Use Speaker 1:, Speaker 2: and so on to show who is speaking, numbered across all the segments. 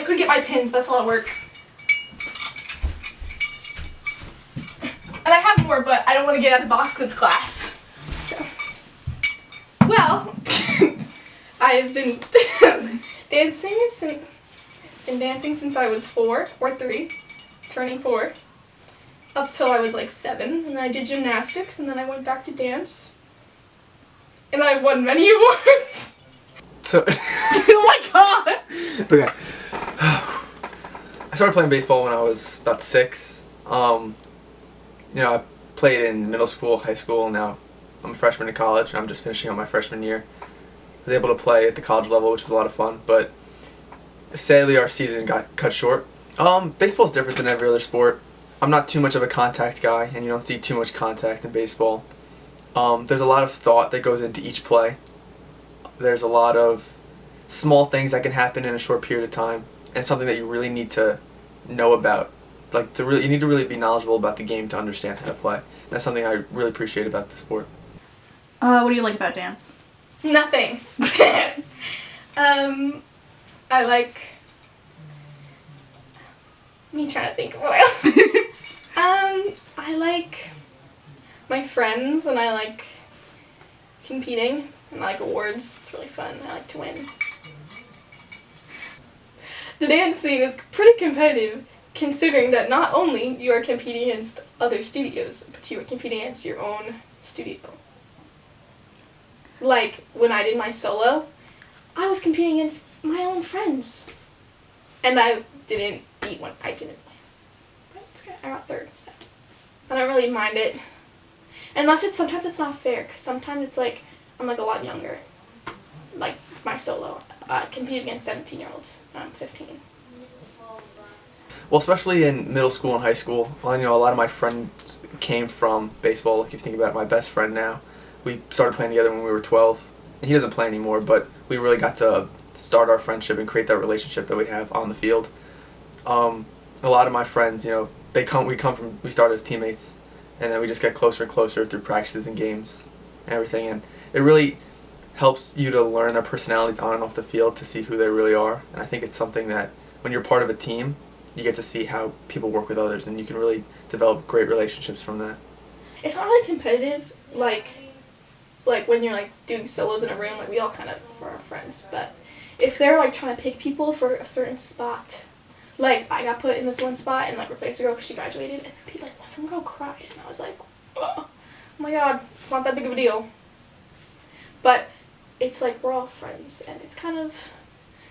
Speaker 1: I couldn't get my pins, but that's a lot of work. And I have more, but I don't want to get out of box goods class. So, well, I've been dancing since I was 4 or 3, turning 4, up till I was like 7, and then I did gymnastics, and then I went back to dance, and I won many awards.
Speaker 2: So,
Speaker 1: oh my god!
Speaker 2: Okay. I started playing baseball when I was about 6. I played in middle school, high school, and now I'm a freshman in college, and I'm just finishing up my freshman year. I was able to play at the college level, which was a lot of fun, but sadly our season got cut short. Baseball's different than every other sport. I'm not too much of a contact guy, and you don't see too much contact in baseball. There's a lot of thought that goes into each play. There's a lot of small things that can happen in a short period of time, and something that you really need to know about. You need to really be knowledgeable about the game to understand how to play. And that's something I really appreciate about the sport.
Speaker 3: What do you like about dance?
Speaker 1: Nothing. I like. Me trying to think of what I like. I like my friends, and I like competing, and I like awards. It's really fun. I like to win. The dance scene is pretty competitive, considering that not only you are competing against other studios, but you are competing against your own studio. Like, when I did my solo, I was competing against my own friends. And I didn't beat one. I didn't win. But it's okay. I got 3rd, so I don't really mind it. Unless sometimes it's not fair, because sometimes it's like, I'm like a lot younger. Like, my solo. I compete against 17-year-olds. I'm 15.
Speaker 2: Well, especially in middle school and high school, a lot of my friends came from baseball. Like, if you think about it, my best friend now, we started playing together when we were 12, and he doesn't play anymore, but we really got to start our friendship and create that relationship that we have on the field. A lot of my friends, we started as teammates, and then we just get closer and closer through practices and games and everything, and it really helps you to learn their personalities on and off the field to see who they really are. And I think it's something that when you're part of a team, you get to see how people work with others, and you can really develop great relationships from that.
Speaker 1: It's not really competitive, like when you're like doing solos in a room, like we all kind of are our friends, but if they're like trying to pick people for a certain spot, like I got put in this one spot and like replaced a girl because she graduated, and people like, well, some girl cried, and I was like, oh my god, it's not that big of a deal. But it's like we're all friends, and it's kind of,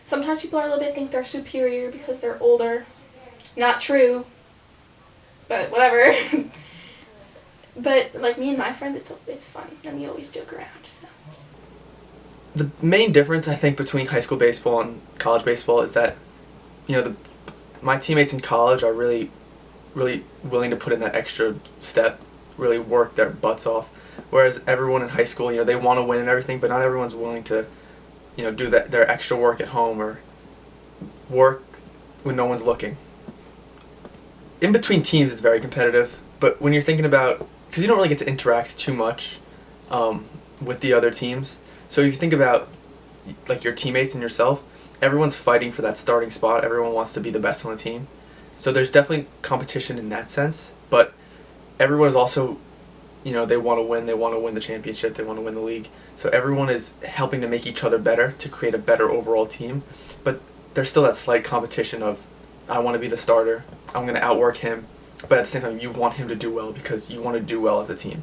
Speaker 1: sometimes people are a little bit think they're superior because they're older. Not true, but whatever. But like me and my friend, it's fun, and we always joke around. So.
Speaker 2: The main difference I think between high school baseball and college baseball is that, my teammates in college are really, really willing to put in that extra step, really work their butts off. Whereas everyone in high school, they want to win and everything, but not everyone's willing to, do their extra work at home or work when no one's looking. In between teams, it's very competitive, but when you're thinking about, because you don't really get to interact too much with the other teams, so if you think about like your teammates and yourself, everyone's fighting for that starting spot. Everyone wants to be the best on the team, so there's definitely competition in that sense. But everyone is also, they want to win. They want to win the championship. They want to win the league. So everyone is helping to make each other better to create a better overall team. But there's still that slight competition of, I want to be the starter. I'm going to outwork him. But at the same time, you want him to do well because you want to do well as a team.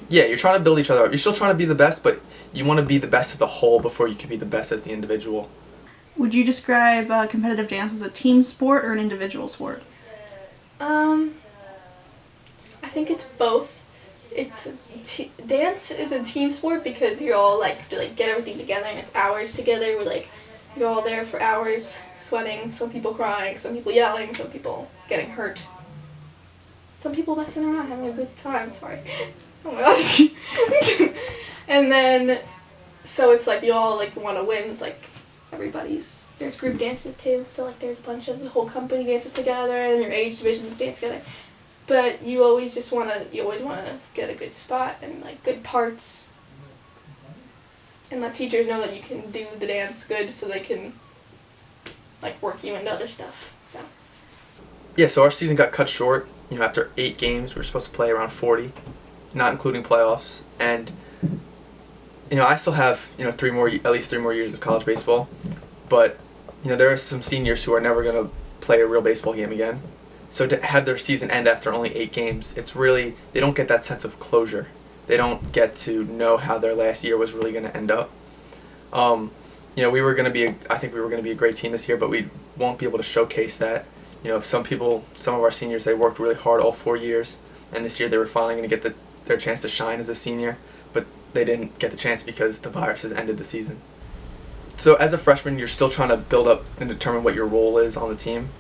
Speaker 2: Yeah, you're trying to build each other up. You're still trying to be the best, but you want to be the best as a whole before you can be the best as the individual.
Speaker 3: Would you describe competitive dance as a team sport or an individual sport?
Speaker 1: I think it's both. Dance is a team sport because you're all like to get everything together, and it's hours together. We're you're all there for hours, sweating. Some people crying, some people yelling, some people getting hurt. Some people messing around, having a good time. Sorry. Oh my gosh. And then, so it's you all want to win. It's there's group dances too. So there's a bunch of the whole company dances together, and your age divisions dance together. But you always want to get a good spot and good parts. And let teachers know that you can do the dance good, so they can like work you into other stuff. So.
Speaker 2: Yeah, so our season got cut short. After 8 games, we were supposed to play around 40, not including playoffs. And I still have at least 3 more years of college baseball, but there are some seniors who are never going to play a real baseball game again. So to have their season end after only 8 games, it's really, they don't get that sense of closure. They don't get to know how their last year was really going to end up. We were going to be, I think we were going to be a great team this year, but we won't be able to showcase that. Some of our seniors, they worked really hard all 4 years, and this year they were finally going to get their chance to shine as a senior, but they didn't get the chance because the virus has ended the season. So as a freshman, you're still trying to build up and determine what your role is on the team.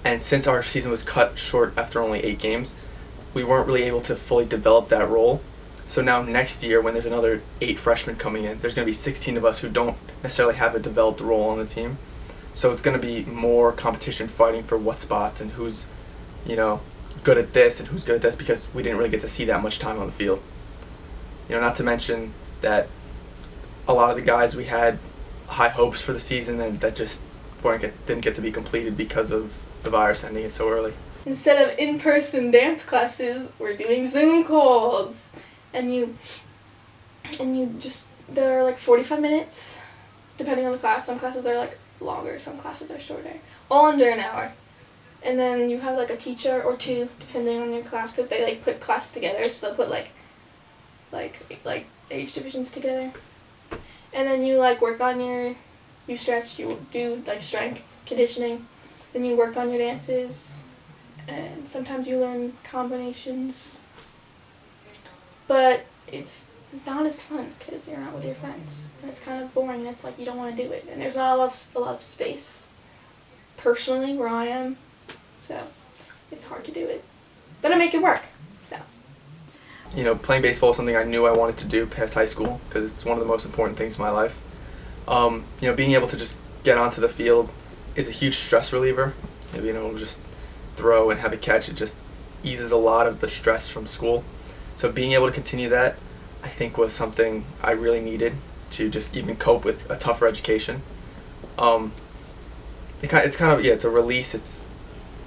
Speaker 2: And since our season was cut short after only 8 games, we weren't really able to fully develop that role. So now next year, when there's another 8 freshmen coming in, there's going to be 16 of us who don't necessarily have a developed role on the team. So it's going to be more competition fighting for what spots and who's, good at this and who's good at this, because we didn't really get to see that much time on the field. Not to mention that a lot of the guys, we had high hopes for the season and that just didn't get to be completed because of the virus ending it so early.
Speaker 1: Instead of in-person dance classes, we're doing Zoom calls. And you just, they're like 45 minutes, depending on the class. Some classes are like longer, some classes are shorter. All under an hour. And then you have like a teacher or 2, depending on your class, because they like put classes together, so they'll put like age divisions together. And then you like work on you stretch, you do like strength conditioning, then you work on your dances, and sometimes you learn combinations. But it's not as fun because you're not with your friends, and it's kind of boring, and it's like you don't want to do it, and there's not a lot of space personally where I am, so it's hard to do it, but I make it work. So
Speaker 2: playing baseball is something I knew I wanted to do past high school because it's one of the most important things in my life. Being able to just get onto the field is a huge stress reliever. Being able to just throw and have a catch, it just eases a lot of the stress from school. So being able to continue that, I think, was something I really needed to just even cope with a tougher education. It's a release. It's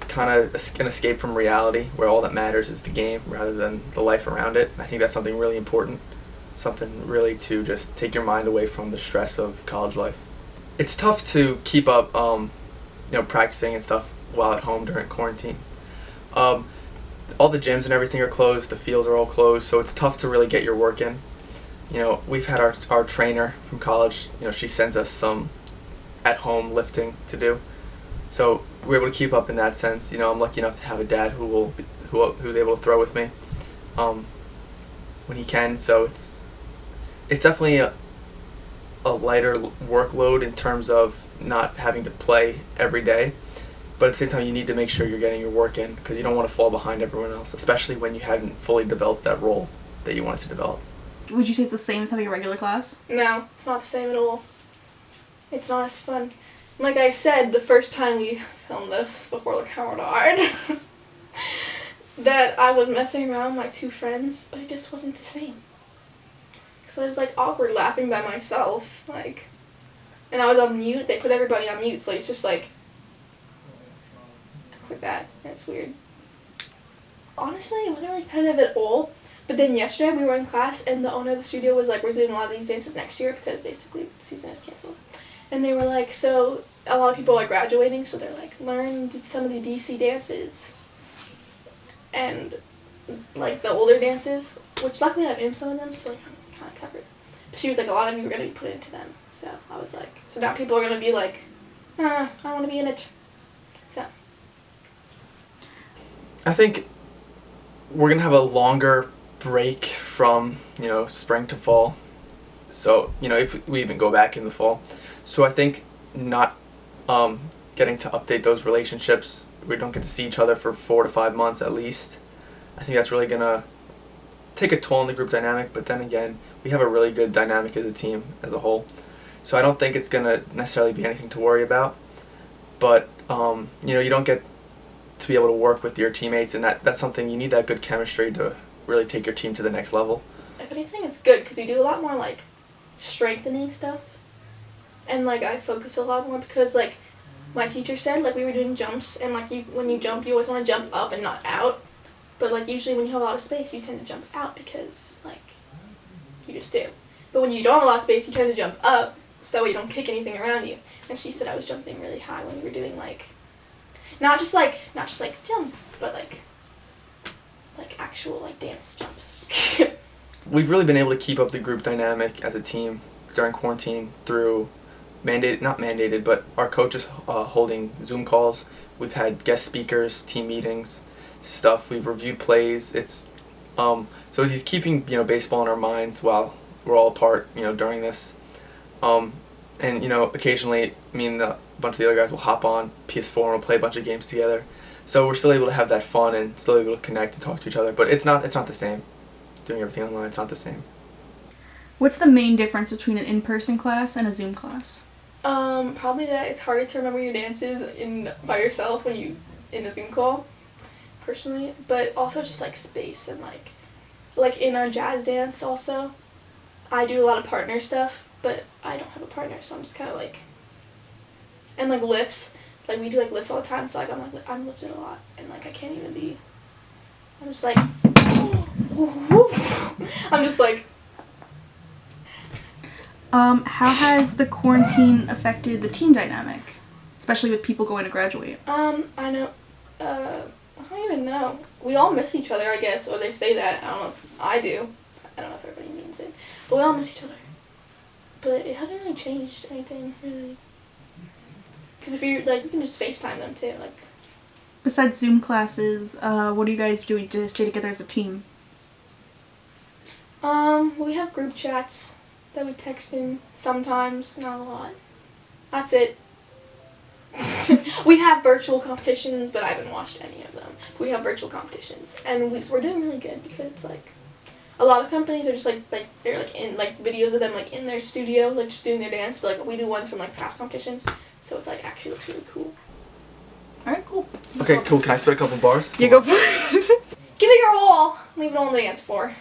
Speaker 2: kind of an escape from reality, where all that matters is the game rather than the life around it. I think that's something really important, something really to just take your mind away from the stress of college life. It's tough to keep up, practicing and stuff while at home during quarantine. All the gyms and everything are closed, the fields are all closed, so it's tough to really get your work in. We've had our trainer from college, she sends us some at-home lifting to do. So we're able to keep up in that sense. I'm lucky enough to have a dad who's able to throw with me when he can. So it's definitely a lighter workload in terms of not having to play every day. But at the same time, you need to make sure you're getting your work in because you don't want to fall behind everyone else, especially when you haven't fully developed that role that you wanted to develop.
Speaker 3: Would you say it's the same as having a regular class?
Speaker 1: No, it's not the same at all. It's not as fun. Like I said, the first time we filmed this before the camera died, that I was messing around with my 2 friends, but it just wasn't the same. Because I was like awkward laughing by myself, and I was on mute. They put everybody on mute, so it's just like that. It's weird. Honestly, it wasn't really competitive at all. But then yesterday we were in class and the owner of the studio was like, we're doing a lot of these dances next year because basically the season is canceled. And they were like, so a lot of people are graduating, so they're like, learn some of the DC dances. And like the older dances, which luckily I'm in some of them, so I'm kind of covered. But she was like, a lot of you are going to be put into them. So I was like, so now people are going to be like, I want to be in it. So
Speaker 2: I think we're going to have a longer break from, spring to fall. So, if we even go back in the fall. So I think not getting to update those relationships, we don't get to see each other for 4 to 5 months at least. I think that's really going to take a toll on the group dynamic, but then again, we have a really good dynamic as a team as a whole. So I don't think it's going to necessarily be anything to worry about. But, you don't get to be able to work with your teammates, and that's something, you need that good chemistry to really take your team to the next level.
Speaker 1: If anything, it's good because we do a lot more strengthening stuff, and I focus a lot more because my teacher said, like, we were doing jumps, and, like, when you jump, you always want to jump up and not out. But, like, usually when you have a lot of space, you tend to jump out because, like, you just do. But when you don't have a lot of space, you tend to jump up so that way you don't kick anything around you. And she said I was jumping really high when we were doing, like, not just like jump, but, like actual, like, dance jumps.
Speaker 2: We've really been able to keep up the group dynamic as a team during quarantine through not mandated, but our coaches holding Zoom calls. We've had guest speakers, team meetings, stuff. We've reviewed plays. It's so he's keeping baseball in our minds while we're all apart during this. And occasionally me and a bunch of the other guys will hop on PS4 and we'll play a bunch of games together. So we're still able to have that fun and still able to connect and talk to each other. But it's not the same. Doing everything online, it's not the same.
Speaker 3: What's the main difference between an in-person class and a Zoom class?
Speaker 1: Probably that it's harder to remember your dances by yourself when you in a Zoom call, personally. But also just like space and like in our jazz dance also, I do a lot of partner stuff, but I don't have a partner, so I'm just kind of like, and like lifts, like we do like lifts all the time, so like I'm lifted a lot, and like I can't even be, I'm just like, I'm just like.
Speaker 3: How has the quarantine affected the team dynamic, especially with people going to graduate?
Speaker 1: I know, I don't even know. We all miss each other, I guess, or they say that. I don't know if I do. I don't know if everybody means it. But we all miss each other. But it hasn't really changed anything, really. Because if you're, like, you can just FaceTime them, too, like.
Speaker 3: Besides Zoom classes, what are you guys doing to stay together as a team?
Speaker 1: We have group chats that we text in sometimes, not a lot. That's it. We have virtual competitions, but I haven't watched any of them. We have virtual competitions, and we're doing really good because it's like a lot of companies are just like they're like in like videos of them like in their studio like just doing their dance, but like we do ones from like past competitions, so it's like actually looks really cool.
Speaker 3: All right, cool.
Speaker 2: Okay, cool. Can I spit a couple bars?
Speaker 3: You go for it.
Speaker 1: Give it your all. Leave it on the dance floor.